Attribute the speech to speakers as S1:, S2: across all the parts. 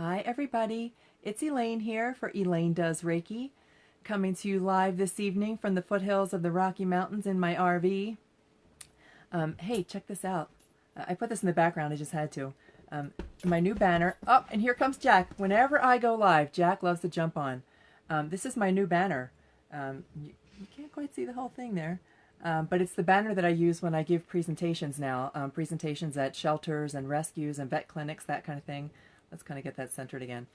S1: Hi everybody, it's Elaine here for Elaine Does Reiki, coming to you live this evening from the foothills of the Rocky Mountains in my RV. Hey, check this out. I put this in the background, I just had to. My new banner. Oh, and here comes Jack. Whenever I go live, Jack loves to jump on. This is my new banner. You can't quite see the whole thing there. But it's the banner that I use when I give presentations now. Presentations at shelters and rescues and vet clinics, that kind of thing. Let's kind of get that centered again.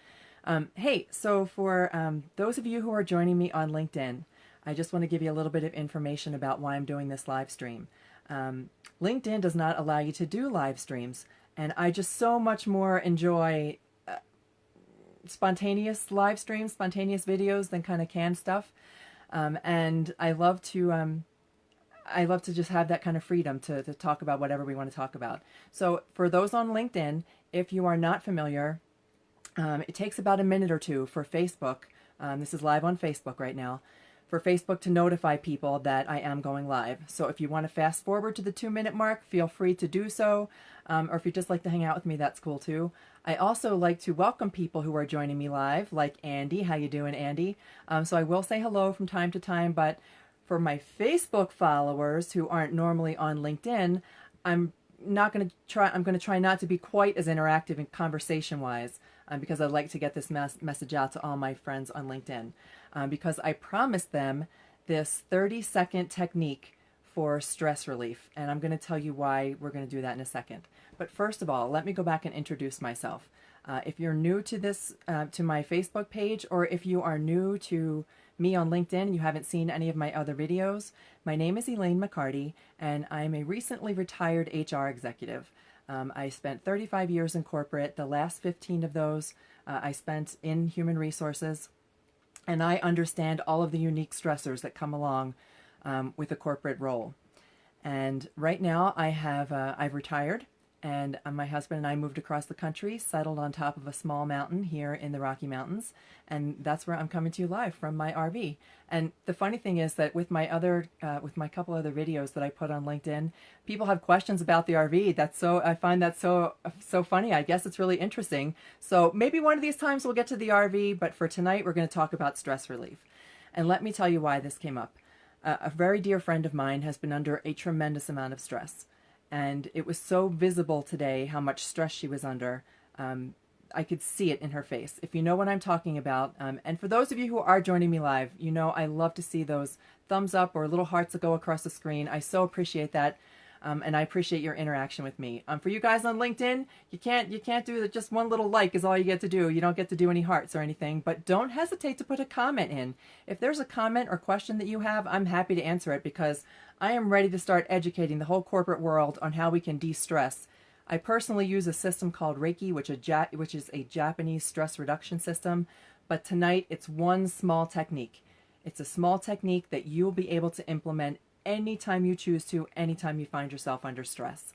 S1: Hey, so for those of you who are joining me on LinkedIn, I just want to give you a little bit of information about why I'm doing this live stream. LinkedIn does not allow you to do live streams, and I just so much more enjoy spontaneous live streams, spontaneous videos than kind of canned stuff. And I love to just have that kind of freedom to talk about whatever we want to talk about. So for those on LinkedIn, if you are not familiar, it takes about a minute or two for Facebook. This is live on Facebook right now. For Facebook to notify people that I am going live. So if you want to fast forward to the 2-minute mark, feel free to do so. Or if you just like to hang out with me, that's cool too. I also like to welcome people who are joining me live, like Andy. How you doing, Andy? So I will say hello from time to time, but for my Facebook followers who aren't normally on LinkedIn, I'm going to try not to be quite as interactive and conversation-wise because I'd like to get this message out to all my friends on LinkedIn because I promised them this 30-second technique for stress relief, and I'm going to tell you why we're going to do that in a second. But first of all, let me go back and introduce myself. If you're new to this, to my Facebook page, or if you are new to me on LinkedIn and you haven't seen any of my other videos, my name is Elaine McCarty, and I'm a recently retired HR executive. I spent 35 years in corporate. The last 15 of those I spent in human resources, and I understand all of the unique stressors that come along with a corporate role. And right now I've retired, and my husband and I moved across the country, settled on top of a small mountain here in the Rocky Mountains, and that's where I'm coming to you live from my RV. And the funny thing is that with my couple other videos that I put on LinkedIn, people have questions about the RV. I find that so funny. I guess it's really interesting. So maybe one of these times we'll get to the RV, but for tonight we're going to talk about stress relief. And let me tell you why this came up. A very dear friend of mine has been under a tremendous amount of stress. And it was so visible today how much stress she was under. I could see it in her face. If you know what I'm talking about, and for those of you who are joining me live, you know I love to see those thumbs up or little hearts that go across the screen. I so appreciate that, and I appreciate your interaction with me. For you guys on LinkedIn, you can't do just one little like is all you get to do. You don't get to do any hearts or anything, but don't hesitate to put a comment in. If there's a comment or question that you have, I'm happy to answer it because I am ready to start educating the whole corporate world on how we can de-stress. I personally use a system called Reiki, which is a Japanese stress reduction system, but tonight it's one small technique. It's a small technique that you'll be able to implement anytime you choose to, anytime you find yourself under stress.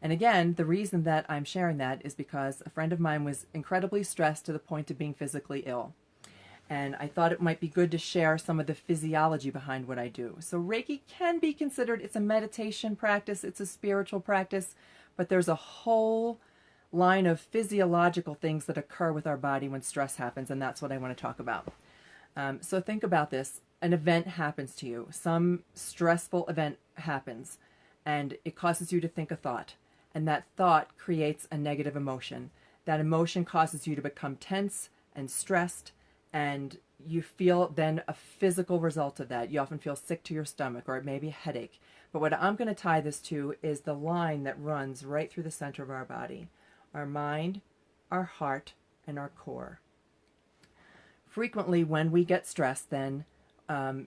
S1: And again, the reason that I'm sharing that is because a friend of mine was incredibly stressed to the point of being physically ill. And I thought it might be good to share some of the physiology behind what I do. So Reiki can be considered, it's a meditation practice, it's a spiritual practice, but there's a whole line of physiological things that occur with our body when stress happens, and that's what I want to talk about. So think about this. An event happens to you. Some stressful event happens, and it causes you to think a thought. And that thought creates a negative emotion. That emotion causes you to become tense and stressed, and you feel then a physical result of that. You often feel sick to your stomach, or maybe a headache. But what I'm going to tie this to is the line that runs right through the center of our body. Our mind, our heart, and our core. Frequently when we get stressed, then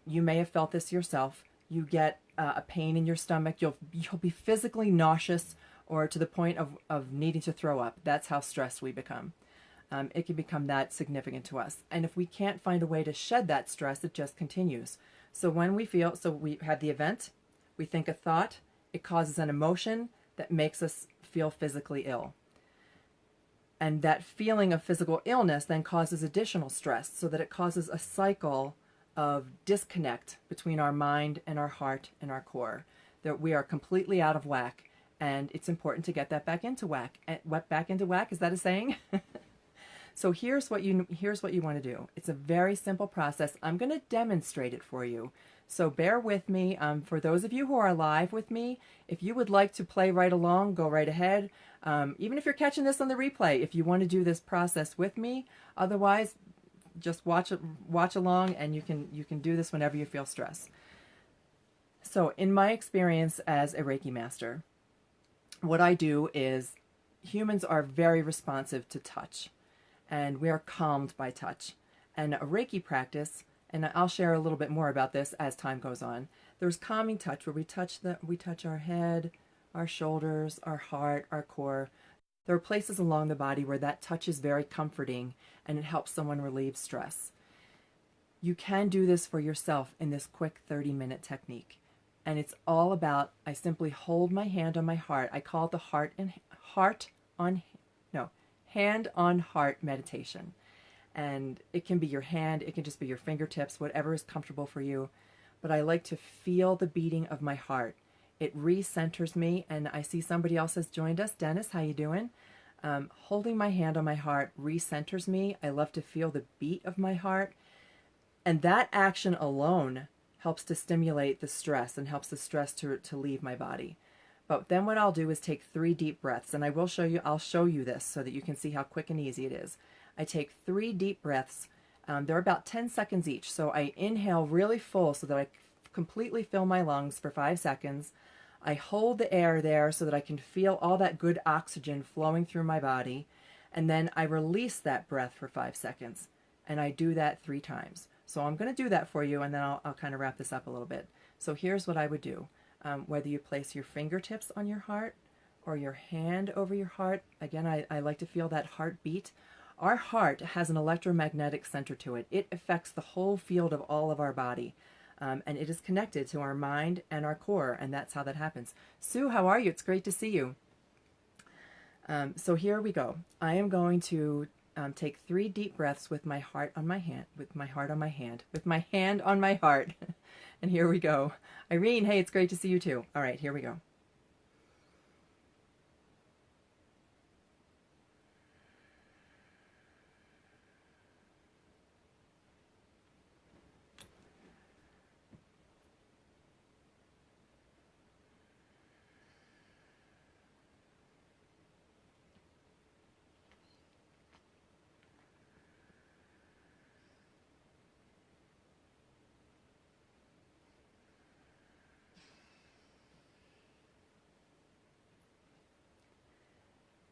S1: you may have felt this yourself. You get a pain in your stomach. You'll be physically nauseous or to the point of needing to throw up. That's how stressed we become. It can become that significant to us. And if we can't find a way to shed that stress, it just continues. So when we have the event, we think a thought, it causes an emotion that makes us feel physically ill. And that feeling of physical illness then causes additional stress so that it causes a cycle of disconnect between our mind and our heart and our core. That we are completely out of whack, and it's important to get that back into whack. Back into whack, is that a saying? So here's what you want to do. It's a very simple process. I'm going to demonstrate it for you. So bear with me. For those of you who are live with me, if you would like to play right along, go right ahead. Even if you're catching this on the replay, if you want to do this process with me, otherwise, just watch along, and you can do this whenever you feel stress. So in my experience as a Reiki master, what I do is humans are very responsive to touch, and we are calmed by touch. And a Reiki practice, and I'll share a little bit more about this as time goes on. There's calming touch where we touch our head, our shoulders, our heart, our core. There are places along the body where that touch is very comforting and it helps someone relieve stress. You can do this for yourself in this quick 30-minute technique. And it's all about, I simply hold my hand on my heart. I call it the hand on heart meditation. And it can be your hand, it can just be your fingertips, whatever is comfortable for you. But I like to feel the beating of my heart. It recenters me, and I see somebody else has joined us. Dennis, how you doing? Holding my hand on my heart recenters me. I love to feel the beat of my heart. And that action alone helps to stimulate the stress and helps the stress to leave my body. But then what I'll do is take 3 deep breaths, and I'll show you this so that you can see how quick and easy it is. I take 3 deep breaths. They're about 10 seconds each. So I inhale really full so that I completely fill my lungs for 5 seconds. I hold the air there so that I can feel all that good oxygen flowing through my body. And then I release that breath for 5 seconds. And I do that 3 times. So I'm going to do that for you, and then I'll kind of wrap this up a little bit. So here's what I would do. Whether you place your fingertips on your heart or your hand over your heart, again, I like to feel that heartbeat. Our heart has an electromagnetic center to it. It affects the whole field of all of our body. And it is connected to our mind and our core, and that's how that happens. Sue, how are you? It's great to see you. So here we go. I am going to take 3 deep breaths with my heart on my hand, with my hand on my heart. And here we go. Irene, hey, it's great to see you too. All right, here we go.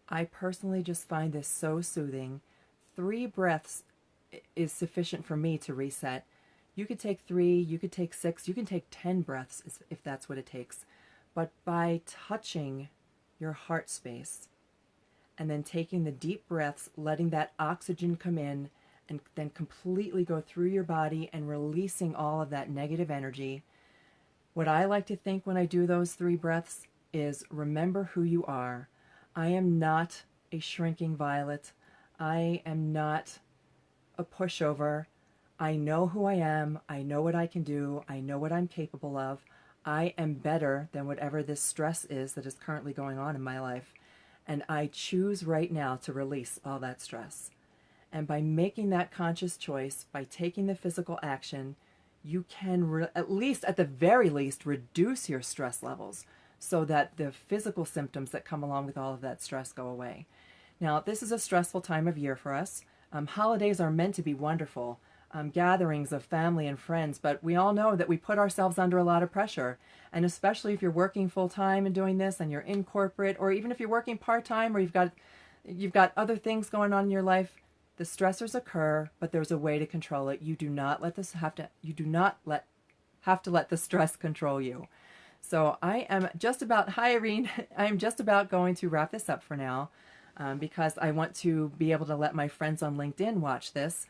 S1: I personally just find this so soothing. 3 breaths is sufficient for me to reset. You could take 3, you could take 6, you can take 10 breaths if that's what it takes. But by touching your heart space and then taking the deep breaths, letting that oxygen come in and then completely go through your body and releasing all of that negative energy, what I like to think when I do those 3 breaths is remember who you are. I am not a shrinking violet. I am not a pushover. I know who I am. I know what I can do. I know what I'm capable of. I am better than whatever this stress is that is currently going on in my life. And I choose right now to release all that stress. And by making that conscious choice, by taking the physical action, you can at the very least, reduce your stress levels, so that the physical symptoms that come along with all of that stress go away. Now, this is a stressful time of year for us. Holidays are meant to be wonderful, gatherings of family and friends, but we all know that we put ourselves under a lot of pressure. And especially if you're working full-time and doing this, and you're in corporate, or even if you're working part-time, or you've got other things going on in your life, the stressors occur, but there's a way to control it. You do not have to let the stress control you. So I am just about, hi Irene, I'm just about going to wrap this up for now because I want to be able to let my friends on LinkedIn watch this.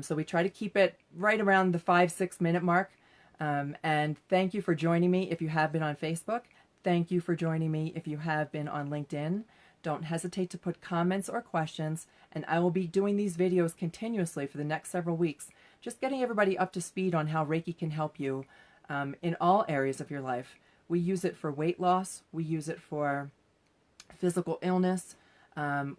S1: So we try to keep it right around the 5-6 minute mark. And thank you for joining me if you have been on Facebook. Thank you for joining me if you have been on LinkedIn. Don't hesitate to put comments or questions, and I will be doing these videos continuously for the next several weeks, just getting everybody up to speed on how Reiki can help you in all areas of your life. We use it for weight loss. We use it for physical illness.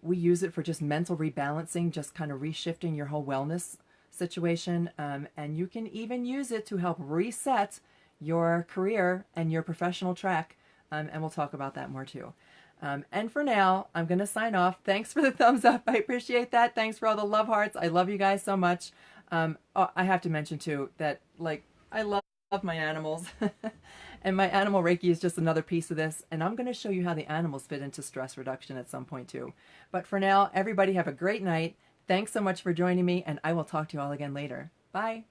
S1: We use it for just mental rebalancing, just kind of reshifting your whole wellness situation. And you can even use it to help reset your career and your professional track. And we'll talk about that more too. And for now, I'm going to sign off. Thanks for the thumbs up. I appreciate that. Thanks for all the love hearts. I love you guys so much. Oh, I have to mention too that I love my animals. And my animal Reiki is just another piece of this. And I'm going to show you how the animals fit into stress reduction at some point too. But for now, everybody have a great night. Thanks so much for joining me, and I will talk to you all again later. Bye.